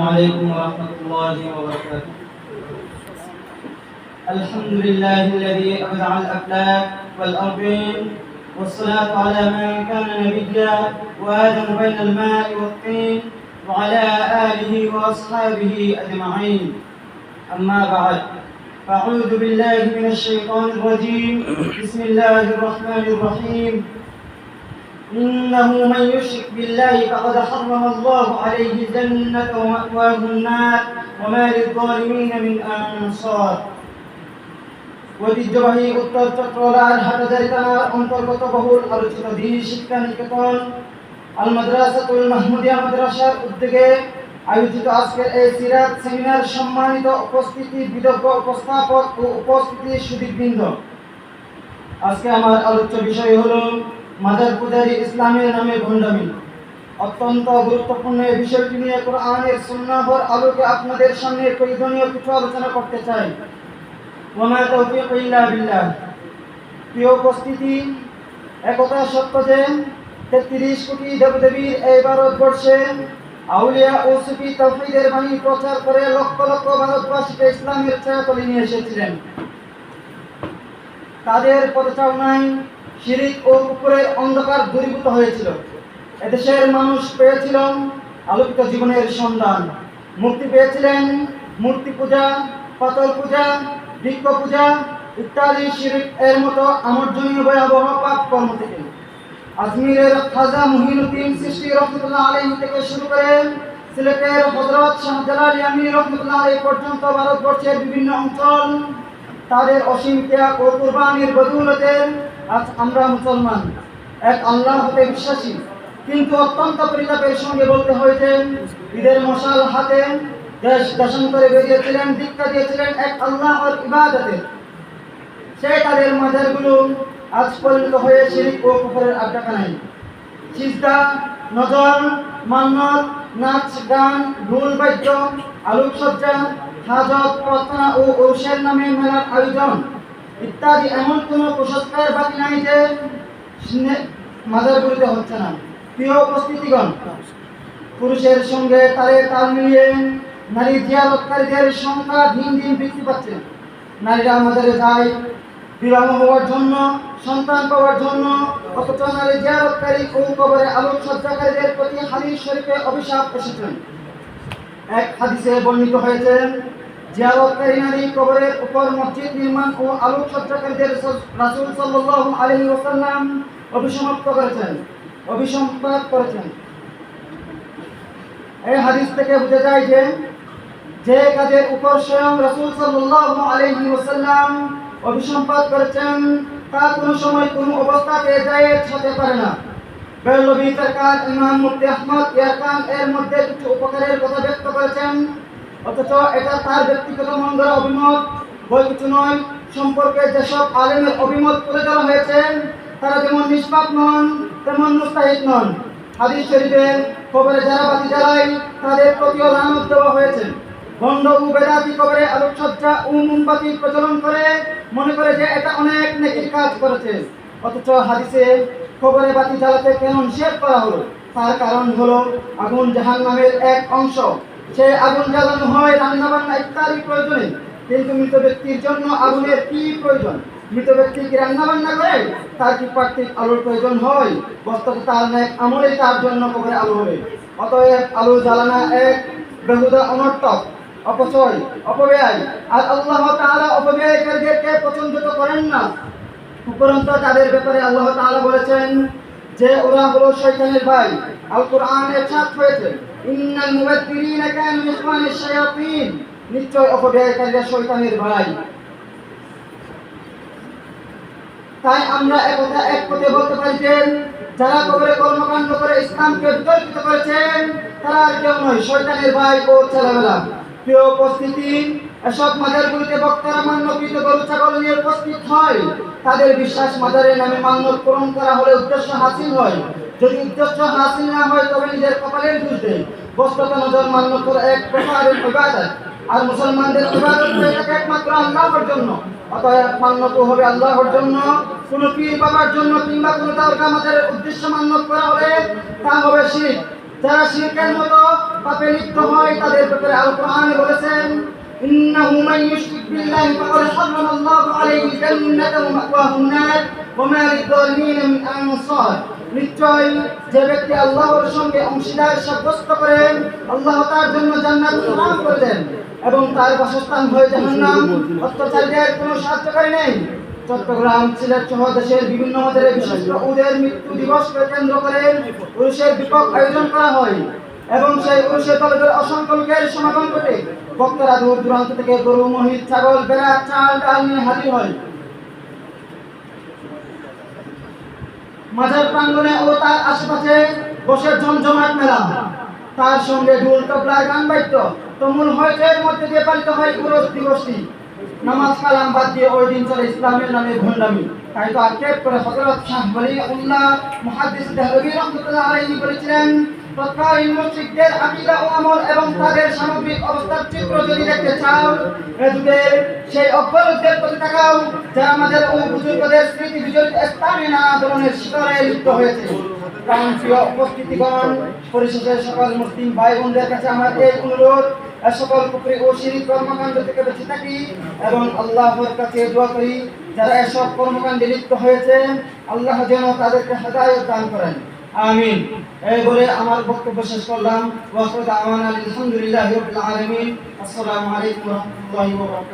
عليكم ورحمة الله وبركاته. الحمد لله الذي أبدع الأفلاك والأرضين، والصلاة على من كان نبيا وآدم بين الماء والطين، وعلى آله وأصحابه أجمعين. أما بعد، فأعوذ بالله من الشيطان الرجيم. بسم الله الرحمن الرحيم. إنه من يشرك بالله فقد حرم الله عليه الجنة ومأواه النار وما للظالمين من أنصار। ঐতিহ্যবাহী উত্তর চট্টগ্রাম হাটহাজারী থানার অন্তর্গত বহুল আলোচিত দ্বীন শিক্ষা নিকেতন আল মাদ্রাসাতুল মাহমুদিয়া মাদ্রাসার উদ্যোগে আয়োজিত আজকের এই সিরাত সেমিনার সম্মানিত উপস্থিতি, বিদগ্ধ উপস্থাপক ও উপস্থিতি সুধীবৃন্দ, আজকে আমার আলোচ্য বিষয় হলো মাজার পূজারী ইসলামের নামে ভণ্ডামি। অত্যন্ত গুরুত্বপূর্ণ এই বিষয়টি নিয়ে কোরআনের সুন্নাহর আলোকে আপনাদের সামনে প্রয়োজনীয় কিছু আলোচনা করতে চাই। ওয়া তাওফীক ইল্লা বিল্লাহ। প্রিয় উপস্থিতি, একথা সত্য যে ৩৩ কোটি দেবদেবীর এই ভারতবর্ষে আউলিয়া ও সুফি তাওহীদের বাণী প্রচার করে লক্ষ লক্ষ ভারতবাসীকে ইসলামের ছায়াতলে নিয়ে এসেছিলেন। তাদের পদচারণায় শিরক ও কুফরের অন্ধকার দূরীভূত হয়েছিল। এদেশের মানুষ পেয়েছিল আলোকিত জীবনের সন্ধান, মুক্তি পেয়েছিলেন মূর্তি পূজা, পাথর পূজা, বৃক্ষ পূজা ইত্যাদি শিরক এর মতো আমরজনীয় ভয়াবহ পাপ কর্ম থেকে। আজমিরের খাজা মুহিনুদ্দিন চিশতি রহমাতুল্লাহ আলাইহি থেকে শুরু করে সিলেটের হযরত শাহজালাল ইয়ামি রহমাতুল্লাহ আলাইহি পর্যন্ত ভারতবর্ষের বিভিন্ন অঞ্চল তাদের অসীম ত্যাগ ও কুরবানির বদৌলতে আজ আমরা মুসলমান, এক আল্লাহ হতে বিশ্বাসী। কিন্তু অত্যন্ত পরিতাপের সঙ্গে বলতে হয় যে ঈদের মশাল হাতে দেশ দেশান্তরে বেরিয়েছিলেন, দীক্ষা দিয়েছিলেন এক আল্লাহর ইবাদতে। সেই তাদের মাজারগুলো আজ পরিণত হয়ে শিরক ও কুফরের আড্ডাখানায়। সিজদা, নজর, মান্নত, নাচ গান, ঢোল বাদ্য, আলোকসজ্জা, হাজত, প্রার্থনা ও ঔষের নামে মেলার আয়োজন ইত্যাদি এমন কোনো কুসংস্কার বাকি নাই যে মাজারগুলিতে হচ্ছে না। প্রিয় উপস্থিতিগণ, পুরুষের সঙ্গে তাল মিলিয়ে নারী জিয়ারতকারীদের সংখ্যা দিন দিন বৃদ্ধি পাচ্ছে। নারীরা মাজারে যায় বিবাহ হওয়ার জন্য, সন্তান পাওয়ার জন্য, অথচ নারী জিয়ারতকারী ও কবরে আলোকসজ্জাকারীদের প্রতি হাদিস শরীফে অভিশাপ এসেছে। এক হাদিসে বর্ণিত হয়েছে, জিয়ারতকারী নারী কবরের উপর মসজিদ নির্মাণ ও আলোকসজ্জাকারীদের রাসূল সাল্লাল্লাহু আলাইহি ওয়াসাল্লাম অভিসম্পাত করেছেন। এই হাদিস থেকে বোঝা যায় যে কাজের উপর স্বয়ং রাসূল সাল্লাল্লাহু আলাইহি ওয়াসাল্লাম অভিসম্পাত করেছেন তা কোনো সময় কোনো অবস্থাতে জায়েজ হতে পারে না। বেরলভী সরকার ইমাম মুফতি আহমদ ইয়ারকান এর মধ্যে কিছু উপকারের কথা ব্যক্ত করেছেন, অথচ এটা তার ব্যক্তিগত মন গড়া অভিমত বই কিছু নয়। সম্পর্কে যেসব আলেমের অভিমত তুলে ধরা হয়েছে তারা যেমন নিষ্পাপ নন তেমন মুস্তাহিদ নন। হাদিস শরীফে কবরে যারা বাতি জ্বালায় তাদের প্রতিও লানত দেওয়া হয়েছে। ভণ্ড ও বেদাতি কবরে আলোকসজ্জা ও মোমবাতি প্রজ্বলন করে মনে করে যে এটা অনেক নেকির কাজ করেছে, অথচ হাদিসে কবরে বাতি জ্বালাতে কেন নিষেধ করা হলো তার কারণ হলো আগুন জাহান্নামের এক অংশ। সেই আগুন জ্বালানো হয় রান্নাবান্না ইত্যাদি প্রয়োজনে, কিন্তু মৃত ব্যক্তির জন্য আগুনের কি প্রয়োজন? মৃত ব্যক্তি কি রান্নাবান্না করে? তার কি পার্থিব আলোর প্রয়োজন হয়? বস্তুত তার ন্যাক আমলেই তার জন্য কবরে আলো হবে। অতএব আলো জ্বালানো এক বেহুদা অনর্থক, অপচয়, অপব্যয়। আর আল্লাহ তাআলা অপব্যয়কারীদেরকে পছন্দ তো করেন না। উপরন্তু তাদের ব্যাপারে আল্লাহ তাআলা বলেছেন যে ওরা হলো শয়তানের ভাই। আল কোরআনে ইরশাদ হয়েছে, ইন্নাল মুবাদদিরিনা কানু ইখওয়ানাশ শায়াতিন, নিশ্চয় অপব্যয়কারীরা শয়তানের ভাই। তাই আমরা একথা এক কথা বলতে পারি যে যারা কবরে কর্মকাণ্ড করে ইসলামকে বিতর্কিত করেছেন তারা আর কেউ নয়, শয়তানের ভাই ও ছেলেবেলা। প্রিয় উপস্থিতি, এসব মাজারগুলিতে বক্তারা মান্যকৃত গরু ছাগল নিয়ে উপস্থিত হয়। তাদের বিশ্বাস মাজারের নামে মান্যত পূরণ করা হলে উদ্দেশ্য হাসিল হয়। যদি উদ্দেশ্য হাসিল না হয় তবে নিজের কপালের দোষ দেয়। বস্তুত নজর মান্যত এক প্রকারের ইবাদত, আর মুসলমানদের ইবাদত হয়ে থাকে একমাত্র আল্লাহর জন্য। অতএব মান্যত হবে আল্লাহর জন্য। কোনো পীর বাবার জন্য কিংবা কোনো দরগা মাজারের উদ্দেশ্য মান্যত করা হলে তা হবে শিরক। যারা শিরকের মতো পাপে লিপ্ত হয় তাদের ব্যাপারে আল কোরআনে বলেছেন ইন্নাহু মান ইউশরিক বিল্লাহি ফাকাদ হারামাল্লাহু আলাইহিল জান্নাতা ওয়া মাওয়াহুন নার ওয়া মা লিয-যালিমিন মিন আনসার। নিশ্চয় যে ব্যক্তি আল্লাহর সঙ্গে অংশীদার সাব্যস্ত করেন আল্লাহ তার জন্য জান্নাত হারাম করে দেন এবং তার বাসস্থান হয়ে জাহান্নাম। অত্যাচারীদের কোনো সাহায্যকারী নেই। চট্টগ্রাম, সিলেট সহ দেশের বিভিন্ন মদের বিশিষ্ট উদের মৃত্যু দিবসকে কেন্দ্র করে পুরুষের বিপক আয়োজন করা হয় এবং সেই পুরুষের কলেজের অসংখ্য লোকের সমাগম ঘটে। বক্তারা দূর দূরান্ত থেকে গরু, মহিষ, ছাগল, ভেড়া, চাল, ডাল নিয়ে হাজির হয়। মাজার প্রাঙ্গণে ও তার আশেপাশে বসে জমজমাট মেলা, তার সঙ্গে ঢোল, তবলা, গান বাদ্য তুমুল হইচইয়ের মধ্যে দিয়ে পালিত হয় উরস দিবসটি। নামাজ কালাম বাদ দিয়ে ওই দিন চলে ইসলামের নামে ভণ্ডামি। তাই তো আক্ষেপ করে হযরত শাহ ওয়ালিউল্লাহ মুহাদ্দিস দেহলভী রাহমাতুল্লাহ আলাইহি বলেছিলেন, তৎকালীন মুশরিকদের আকীদা ও আমল এবং তাদের সামগ্রিক অবস্থার চিত্র যদি দেখতে চাও, এ যুগের সেই অগ্রলোকদের প্রতি তাকাও যারা আমাদের ও বুজুর্গদের স্মৃতি বিজড়িত স্থানে নানা ধরনের শিকারে লিপ্ত হয়েছে। প্রিয় উপস্থিতিগণ, পরিশেষে সকল মুসলিম ভাই বোনদের কাছে আমার এই অনুরোধ, সকল কুফরি ও শিরক কর্মকাণ্ড থেকে বেঁচে থাকি এবং আল্লাহর কাছে দোয়া করি যারা এসব কর্মকাণ্ডে লিপ্ত হয়েছে আল্লাহ যেন তাদেরকে হেদায়েত দান করেন, আমিন। এই বলে আমার বক্তব্য শেষ করলাম। ওয়া আখিরু দাওয়ানা আলহামদুলিল্লাহি রাব্বিল আলামিন। আসসালামু আলাইকুম ওয়া রাহমাতুল্লাহি ওয়া বারাকাতুহু।